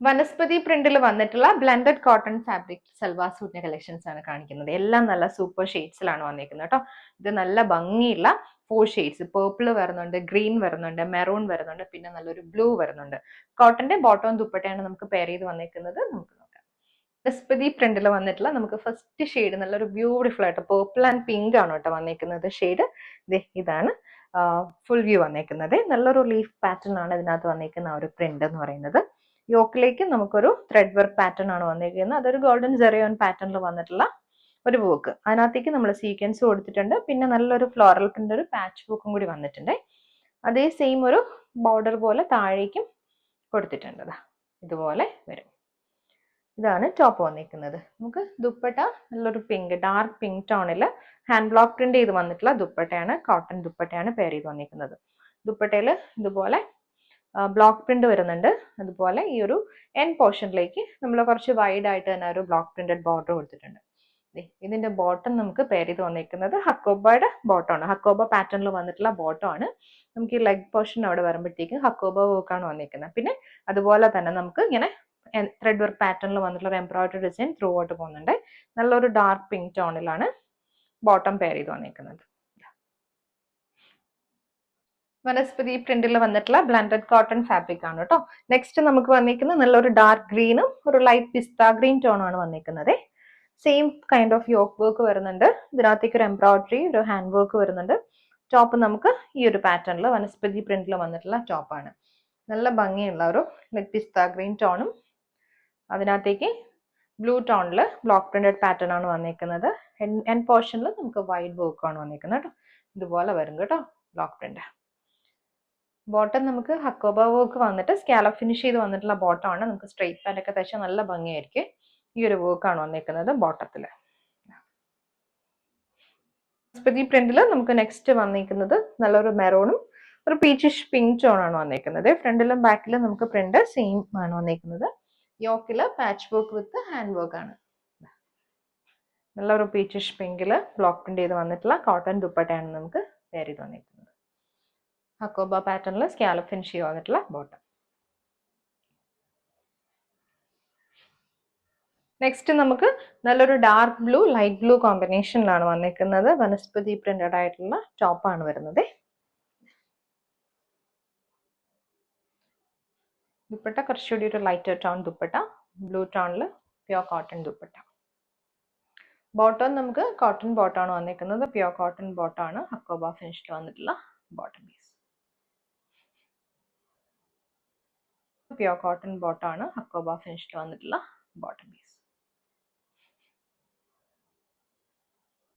വനസ്പതി പ്രിന്റിൽ വന്നിട്ടുള്ള blended cotton fabric salwar സൂട്ടിന്റെ കളക്ഷൻസ് ആണ് കാണിക്കുന്നത്. എല്ലാം നല്ല സൂപ്പർ ഷെയ്ഡ്സിലാണ് വന്നിരിക്കുന്നത് കേട്ടോ. ഇത് നല്ല ഭംഗിയുള്ള 4 ഷെയ്ഡ്സ്, പേർപ്പിൾ വരുന്നുണ്ട്, ഗ്രീൻ വരുന്നുണ്ട്, മെറൂൺ വരുന്നുണ്ട്, പിന്നെ നല്ലൊരു ബ്ലൂ വരുന്നുണ്ട്. കോട്ടന്റെ ബോട്ടവും ദുപ്പട്ടയാണ് നമുക്ക് പെയർ ചെയ്ത് വന്നിരിക്കുന്നത്. നമുക്ക് നോക്കാം. വനസ്പതി പ്രിന്റിൽ വന്നിട്ടുള്ള നമുക്ക് ഫസ്റ്റ് ഷെയ്ഡ് നല്ലൊരു ബ്യൂട്ടിഫുൾ ആയിട്ട് പേർപ്പിൾ ആൻഡ് പിങ്ക് ആണ് കേട്ടോ വന്നിരിക്കുന്നത് ഷെയ്ഡ്. ഇതാണ് ഫുൾ വ്യൂ വന്നിരിക്കുന്നത്. നല്ലൊരു ലീഫ് പാറ്റേൺ ആണ് ഇതിനകത്ത് വന്നിരിക്കുന്ന ഒരു പ്രിന്റ് എന്ന് പറയുന്നത്. യോക്കിലേക്ക് നമുക്കൊരു ത്രെഡ് വർക്ക് പാറ്റേൺ ആണ് വന്നിരിക്കുന്നത്. അതൊരു ഗോൾഡൻ ജെറിയോൺ പാറ്റേണിൽ വന്നിട്ടുള്ള ഒരു വർക്ക്. അതിനകത്തേക്ക് നമ്മൾ സീക്വൻസ് കൊടുത്തിട്ടുണ്ട്. പിന്നെ നല്ലൊരു ഫ്ലോറൽ പ്രിന്റ് ഒരു പാച്ച് വർക്കും കൂടി വന്നിട്ടുണ്ട്. അതേ സെയിം ഒരു ബോർഡർ പോലെ താഴേക്കും കൊടുത്തിട്ടുണ്ട്. ഇതുപോലെ വരും. ഇതാണ് ടോപ്പ് വന്നിരിക്കുന്നത്. നമുക്ക് ദുപ്പട്ട നല്ലൊരു പിങ്ക്, ഡാർക്ക് പിങ്ക് ടോണിൽ ഹാൻഡ് ബ്ലോക്ക് പ്രിന്റ് ചെയ്ത് വന്നിട്ടുള്ള ദുപ്പട്ടയാണ്, കോട്ടൺ ദുപ്പട്ടയാണ് പെയർ ചെയ്ത് വന്നിരിക്കുന്നത്. ദുപ്പട്ടയിൽ ഇതുപോലെ ബ്ലോക്ക് പ്രിന്റ് വരുന്നുണ്ട്. അതുപോലെ ഈ ഒരു എൻ പോർഷനിലേക്ക് നമ്മൾ കുറച്ച് വൈഡ് ആയിട്ട് തന്നെ ഒരു ബ്ലോക്ക് പ്രിന്റഡ് ബോർഡർ കൊടുത്തിട്ടുണ്ട്. ഇതിന്റെ ബോട്ടം നമുക്ക് പെയർ ചെയ്ത് വന്നിരിക്കുന്നത് ഹക്കോബയുടെ ബോട്ടം ആണ്. ഹക്കോബ പാറ്റേണിൽ വന്നിട്ടുള്ള ബോട്ടം ആണ്. നമുക്ക് ഈ ലെഗ് പോർഷൻ അവിടെ വരുമ്പോഴത്തേക്കും ഹക്കോബ വർക്കാണ് വന്നിരിക്കുന്നത്. പിന്നെ അതുപോലെ തന്നെ നമുക്ക് ഇങ്ങനെ ത്രെഡ് വർക്ക് പാറ്റേണിൽ വന്നിട്ടുള്ള എംബ്രോയിഡറി ഡിസൈൻ ത്രൂ ഔട്ട് പോകുന്നുണ്ട്. നല്ലൊരു ഡാർക്ക് പിങ്ക് ടോണിലാണ് ബോട്ടം പെയർ ചെയ്ത് വന്നിരിക്കുന്നത്. വനസ്പതി പ്രിന്റിൽ വന്നിട്ടുള്ള ബ്ലെൻഡഡ് കോട്ടൺ ഫാബ്രിക് ആണ് കേട്ടോ. നെക്സ്റ്റ് നമുക്ക് വന്നിരിക്കുന്നത് നല്ലൊരു ഡാർക്ക് ഗ്രീനും ഒരു ലൈറ്റ് പിസ്ത ഗ്രീൻ ടോൺ ആണ് വന്നിരിക്കുന്നത്. Same kind of yoke work വരുന്നുണ്ട്. ഇതിനകത്തേക്ക് ഒരു എംബ്രോയിഡറി, ഒരു ഹാൻഡ് വർക്ക് വരുന്നുണ്ട്. ടോപ്പ് നമുക്ക് ഈ ഒരു പാറ്റേണിൽ വനസ്പതി പ്രിന്റിൽ വന്നിട്ടുള്ള ടോപ്പാണ്. നല്ല ഭംഗിയുള്ള ഒരു ലൈറ്റ് പിസ്ത ഗ്രീൻ ടോണും അതിനകത്തേക്ക് ബ്ലൂ ടോണിൽ ബ്ലോക്ക് പ്രിന്റഡ് പാറ്റേൺ ആണ് വന്നിരിക്കുന്നത്. എൻ പോർഷനിൽ നമുക്ക് വൈഡ് വർക്ക് ആണ് വന്നിരിക്കുന്നത് കേട്ടോ. ഇതുപോലെ വരും കേട്ടോ ബ്ലോക്ക് പ്രിന്റ്. ബോട്ടം നമുക്ക് ഹക്കോബ വർക്ക് വന്നിട്ട് സ്കാലപ്പ് ഫിനിഷ് ചെയ്ത് വന്നിട്ടുള്ള ബോട്ടം ആണ്. നമുക്ക് സ്ട്രെയിറ്റ് പാൻറ് ഒക്കെ തയ്ച്ചാൽ നല്ല ഭംഗിയായിരിക്കും. ഈ ഒരു വർക്കാണ് വന്നിരിക്കുന്നത് ബോട്ടത്തിൽ. വനസ്പതി പ്രിന്റിൽ നമുക്ക് നെക്സ്റ്റ് വന്നിരിക്കുന്നത് നല്ലൊരു മെറൂണും ഒരു പീച്ചിഷ് പിങ്ക് ടോൺ ആണ് വന്നിരിക്കുന്നത്. ഫ്രണ്ടിലും ബാക്കിലും നമുക്ക് പ്രിന്റ് സെയിം ആണ് വന്നിരിക്കുന്നത്. യോക്കില് patch work with hand work ആണ്. നല്ലൊരു പീച്ചിഷ് പിങ്കില് ബ്ലോക്ക് പ്രിന്റ് ചെയ്ത് വന്നിട്ടുള്ള കോട്ടൺ ദുപ്പട്ടയാണ് നമുക്ക് പെയർ ചെയ്ത് വന്നിരിക്കുന്നത്. ഹക്കോബ പാറ്റേണിൽ സ്കാലപ്പ് ഫിനിഷ് ചെയ്ത് വന്നിട്ടുള്ള ബോട്ടം. നെക്സ്റ്റ് നമുക്ക് നല്ലൊരു ഡാർക്ക് ബ്ലൂ ലൈറ്റ് ബ്ലൂ കോമ്പിനേഷനിലാണ് വന്നിരിക്കുന്നത്. വനസ്പതി പ്രിന്റഡ് ആയിട്ടുള്ള ടോപ്പാണ് വരുന്നത്. ദുപ്പട്ട കുറച്ചുകൂടി ഒരു ലൈറ്റർ ടോൺ ദുപ്പട്ട, ബ്ലൂ ടോണിൽ പ്യോർ കോട്ടൺ ദുപ്പട്ട. ബോട്ടം നമുക്ക് കോട്ടൺ ബോട്ടമാണ് വന്നിരിക്കുന്നത്. പ്യോർ കോട്ടൺ ബോട്ടമാണ് ഹക്കോബ ഫിനിഷിൽ വന്നിട്ടുള്ള ബോട്ടം പീസ്. പ്യോർ കോട്ടൺ ബോട്ടമാണ് ഹക്കോബ ഫിനിഷിൽ വന്നിട്ടുള്ള ബോട്ടം